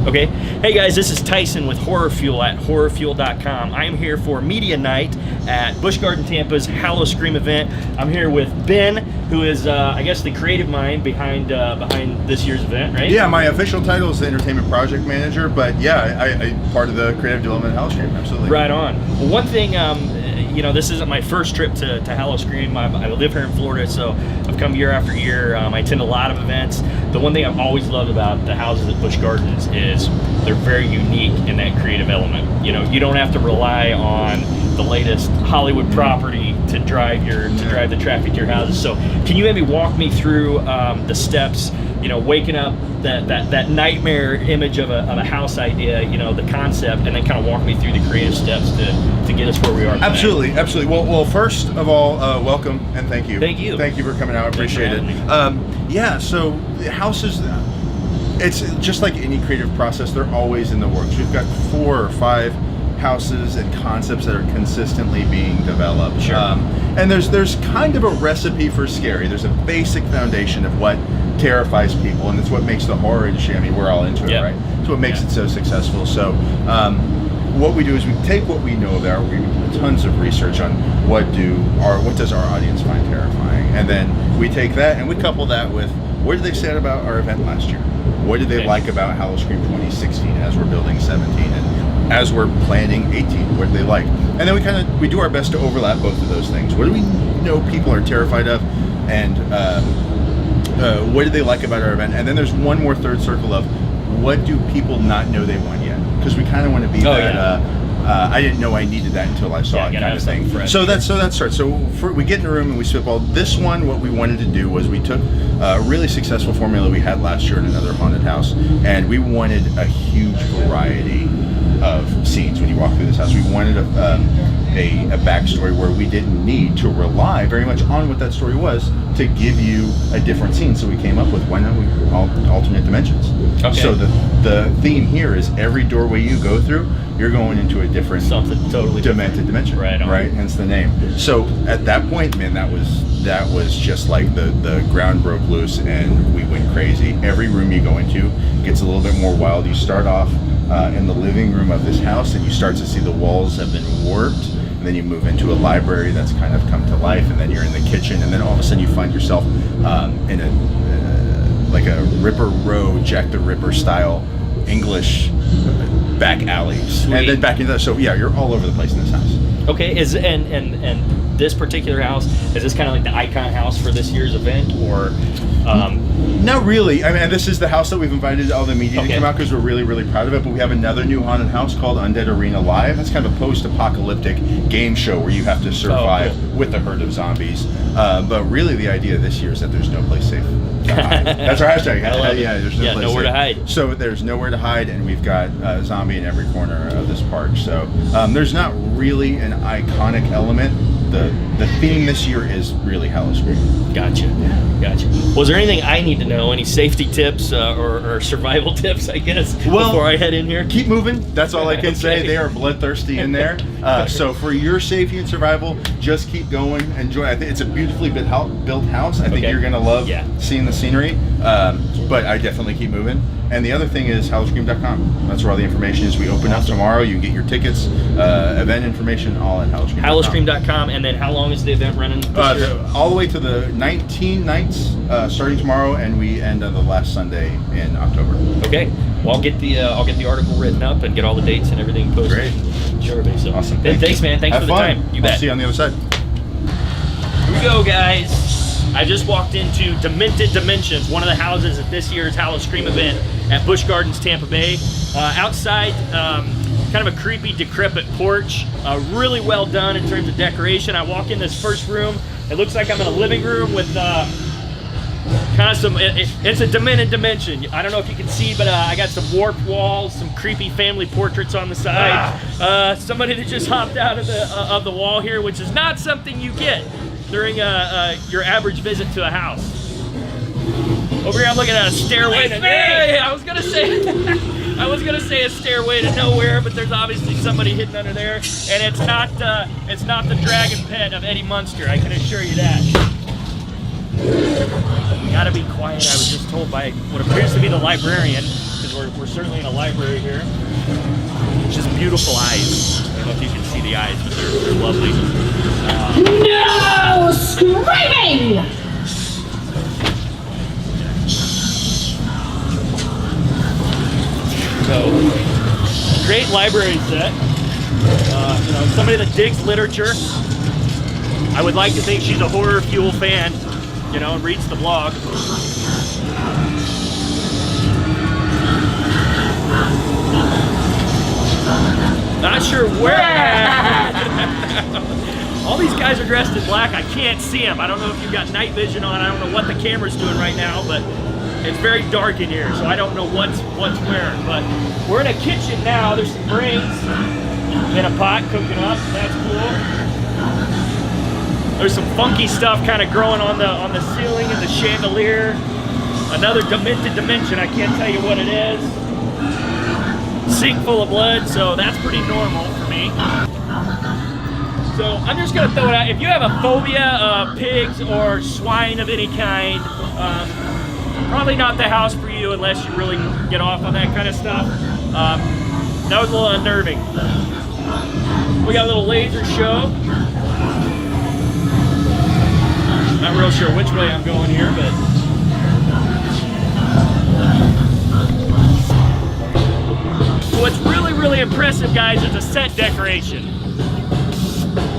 Okay. Hey guys, this is Tyson with Horror Fuel at horrorfuel.com. I am here for media night at Busch Gardens Tampa's Howl-O-Scream event. I'm here with Ben, who is, I guess, the creative mind behind this year's event, right? Yeah, my official title is the Entertainment Project Manager, but yeah, I part of the creative development of Howl-O-Scream, absolutely. Right on. Well, one thing, you know, this isn't my first trip to Howl-O-Scream. I live here in Florida, so I've come year after year. I attend a lot of events. The one thing I've always loved about the houses at Busch Gardens is they're very unique in that creative element. You know, you don't have to rely on the latest Hollywood property to drive the traffic to your houses. So can you maybe walk me through the steps, you know, waking up that nightmare image of a house idea, you know, the concept, and then kind of walk me through the creative steps to get us where we are today. Absolutely. Well, first of all, welcome and thank you. Thank you. Thank you for coming out. I appreciate it. Yeah, so the houses, it's just like any creative process, they're always in the works. We've got 4 or 5 houses and concepts that are consistently being developed. Sure. And there's kind of a recipe for scary. There's a basic foundation of what terrifies people, and it's what makes the horror industry, I mean, we're all into it, right? It's what makes it so successful. So what we do is we take what we know there, we do tons of research on what does our audience find terrifying, and then we take that and we couple that with what did they say about our event last year? What did they like about Howl-O-Scream 2016 as we're building 17 and as we're planning 18? What did they like? And then we do our best to overlap both of those things. What do we know people are terrified of, and what did they like about our event? And then there's one more third circle of what do people not know they want yet? Because we kind of want to be I didn't know I needed that until I saw it kind of thing. So that starts. So we get in a room and we spitball. This one, what we wanted to do was we took a really successful formula we had last year in another haunted house, and we wanted a huge variety of scenes when you walk through this house. We wanted a backstory where we didn't need to rely very much on what that story was to give you a different scene. So we came up with, why not we alternate dimensions? Okay. So the theme here is every doorway you go through, you're going into a different demented dimension. Right on. Right, hence the name. So at that point, man, that was just like the ground broke loose and we went crazy. Every room you go into gets a little bit more wild. You start off in the living room of this house and you start to see the walls have been warped, and then you move into a library that's kind of come to life, and then you're in the kitchen, and then all of a sudden you find yourself in like a Ripper Row, Jack the Ripper style English back alleys. Sweet. And then back into that. So yeah, you're all over the place in this house. Okay, and this particular house, is this kind of like the icon house for this year's event, or? Not really. I mean, this is the house that we've invited all the media to come out because we're really, really proud of it. But we have another new haunted house called Undead Arena Live. That's kind of a post-apocalyptic game show where you have to survive with a herd of zombies. But really, the idea this year is that there's no place safe to hide. That's our hashtag. There's no place nowhere safe to hide. So there's nowhere to hide, and we've got a zombie in every corner of this park. So there's not really an iconic element. The theme this year is really Howl-O-Scream. Gotcha. Was there anything I need to know? Any safety tips or survival tips, I guess, before I head in here? Keep moving. That's all I can say. They are bloodthirsty in there. So for your safety and survival, just keep going. Enjoy. I think it's a beautifully built house. I think you're going to love seeing the scenery. But I definitely keep moving. And the other thing is Howl-O-Scream.com. That's where all the information is. We open up tomorrow. You can get your tickets, event information, all at Howl-O-Scream.com. Howl-O-Scream.com. And then how long is the event running this year? All the way to the 19 nights, starting tomorrow, and we end on the last Sunday in October. Okay. Well, I'll get the article written up and get all the dates and everything posted. Great. Show everybody. So awesome. Thanks, man. Thanks for the time. You bet. I'll see you on the other side. Here we go, guys. I just walked into Demented Dimensions, one of the houses at this year's Howl-O-Scream event at Busch Gardens Tampa Bay. Outside, kind of a creepy, decrepit porch. Really well done in terms of decoration. I walk in this first room. It looks like I'm in a living room with kind of some, it's a demented dimension. I don't know if you can see, but I got some warped walls, some creepy family portraits on the side. Somebody that just hopped out of the wall here, which is not something you get during your average visit to a house. Over here I'm looking at a stairway to, I was gonna say a stairway to nowhere, but there's obviously somebody hidden under there, and it's not the dragon pet of Eddie Munster, I can assure you that. You gotta be quiet. I was just told by what appears to be the librarian, because because we're certainly in a library here. Just beautiful eyes. I don't know if you can see the eyes, but they're lovely. No screaming! So, great library set. You know, somebody that digs literature. I would like to think she's a Horror Fuel fan, you know, and reads the blog. Not sure where. All these guys are dressed in black. I can't see them. I don't know if you've got night vision on. I don't know what the camera's doing right now, but it's very dark in here, so I don't know what's where. But we're in a kitchen now. There's some brains in a pot cooking up. That's cool. There's some funky stuff kind of growing on the ceiling and the chandelier. Another demented dimension. I can't tell you what it is. Sink full of blood, so that's pretty normal for me. So I'm just gonna throw it out. If you have a phobia of pigs or swine of any kind, probably not the house for you unless you really get off on that kind of stuff. That was a little unnerving. We got a little laser show. Not real sure which way I'm going here, but what's really impressive, guys, is the set decoration.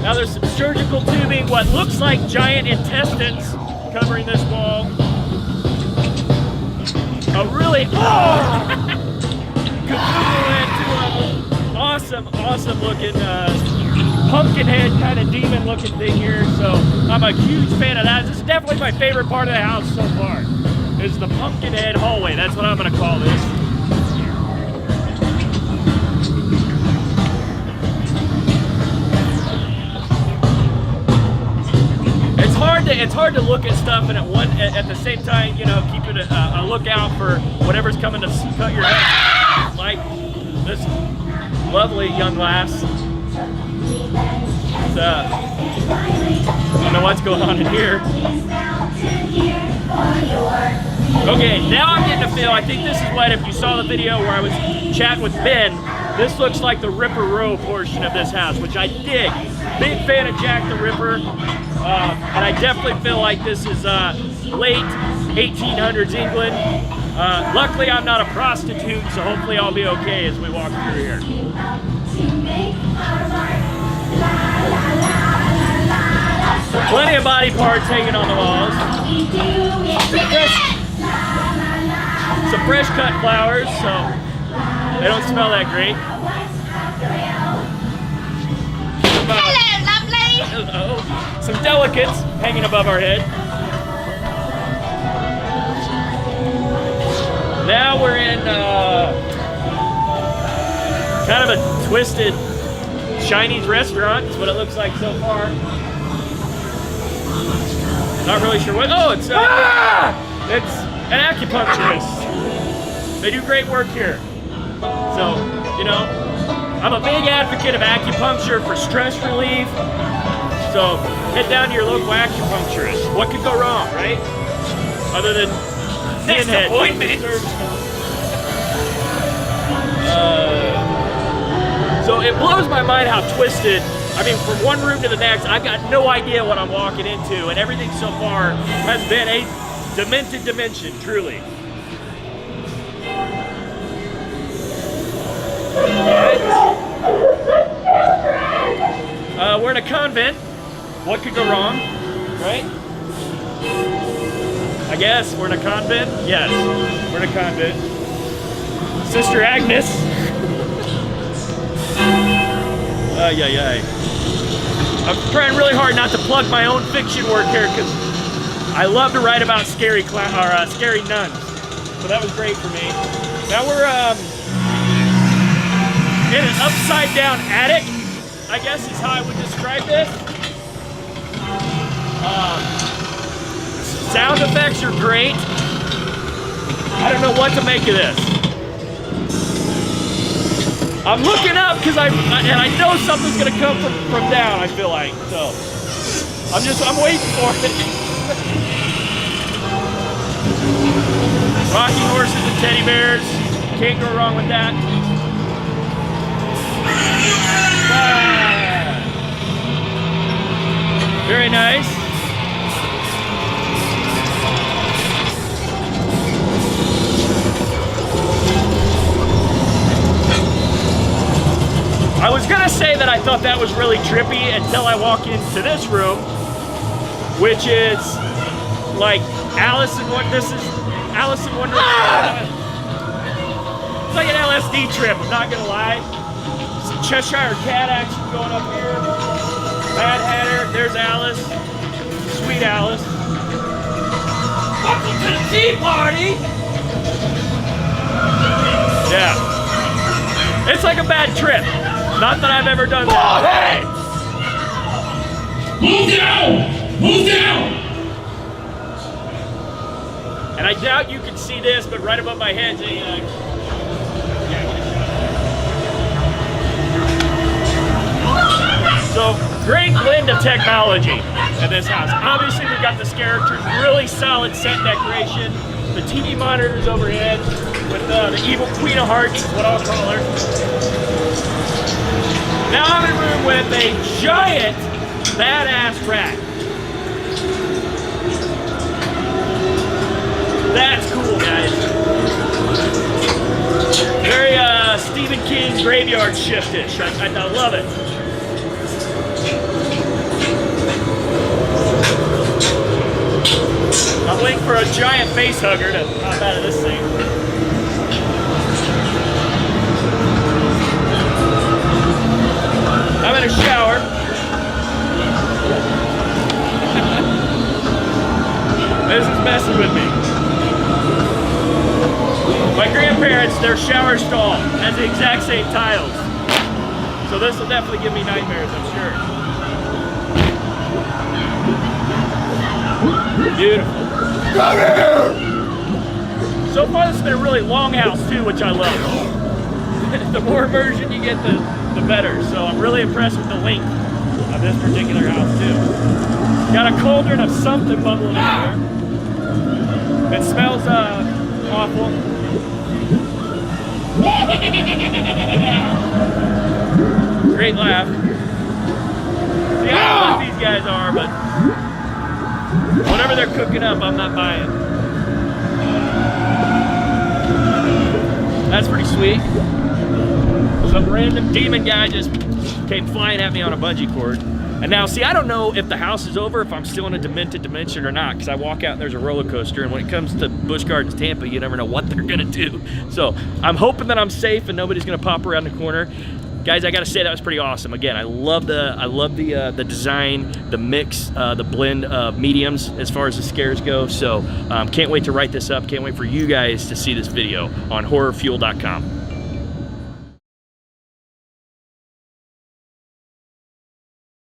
Now there's some surgical tubing, what looks like giant intestines covering this wall. A really awesome looking pumpkin head kind of demon looking thing here. So I'm a huge fan of that. This is definitely my favorite part of the house so far. Is the pumpkin head hallway. That's what I'm gonna call this. It's hard to look at stuff and at the same time, you know, keep it a lookout for whatever's coming to cut your head. Like this lovely young lass. I don't know what's going on in here. Okay, now I'm getting a feel. I think this is what, if you saw the video where I was chatting with Ben, this looks like the Ripper Row portion of this house, which I dig. Big fan of Jack the Ripper. And I definitely feel like this is late 1800s England. Luckily, I'm not a prostitute, so hopefully I'll be okay as we walk through here. Plenty of body parts hanging on the walls. Some fresh cut flowers, so they don't smell that great. Hello. Some delicates hanging above our head. Now we're in kind of a twisted Chinese restaurant. That's what it looks like so far. Not really sure what. Oh, it's an acupuncturist. They do great work here. So, you know, I'm a big advocate of acupuncture for stress relief. So head down to your local acupuncturist. What could go wrong, right? Other than next appointment. So it blows my mind how twisted. I mean, from one room to the next, I've got no idea what I'm walking into, and everything so far has been a demented dimension, truly. We're in a convent. What could go wrong, right? I guess we're in a convent. Yes, we're in a convent. Sister Agnes. I'm trying really hard not to plug my own fiction work here because I love to write about scary nuns. So that was great for me. Now we're in an upside down attic, I guess is how I would describe this. Sound effects are great. I don't know what to make of this. I'm looking up because I know something's gonna come from down, I feel like. So I'm waiting for it. Rocking horses and teddy bears. Can't go wrong with that. Very nice. I was gonna say that I thought that was really trippy until I walk into this room, which is like Alice in Wonderland. This is Alice in Wonderland. It's like an LSD trip, I'm not gonna lie. Some Cheshire Cat action going up here. Mad Hatter, there's Alice. Sweet Alice. Welcome to the tea party! Yeah. It's like a bad trip. Not that I've ever done that. Move down! Move down! And I doubt you can see this, but right above my head, so great blend of technology at this house. Obviously, we've got this character's really solid set decoration. The TV monitors overhead with the evil Queen of Hearts, is what I'll call her. Now I'm in a room with a giant, badass rat. That's cool, guys. Very Stephen King graveyard shift-ish. I love it. I'm waiting for a giant face hugger to pop out of this thing. I'm in a shower. This is messing with me. My grandparents, their shower stall has the exact same tiles. So this will definitely give me nightmares, I'm sure. Beautiful. Come here! So far this has been a really long house too, which I love. The more immersion you get, the better. So I'm really impressed with the length of this particular house too. Got a cauldron of something bubbling in there. It smells awful. Great laugh. See, I don't know what these guys are, but whatever they're cooking up, I'm not buying. That's pretty sweet. Some random demon guy just came flying at me on a bungee cord. And now, see, I don't know if the house is over, if I'm still in a demented dimension or not, because I walk out and there's a roller coaster, and when it comes to Busch Gardens Tampa, you never know what they're gonna do. So I'm hoping that I'm safe and nobody's gonna pop around the corner. Guys, I gotta say that was pretty awesome. Again, I love the design, the mix, the blend of mediums as far as the scares go. So can't wait to write this up. Can't wait for you guys to see this video on horrorfuel.com.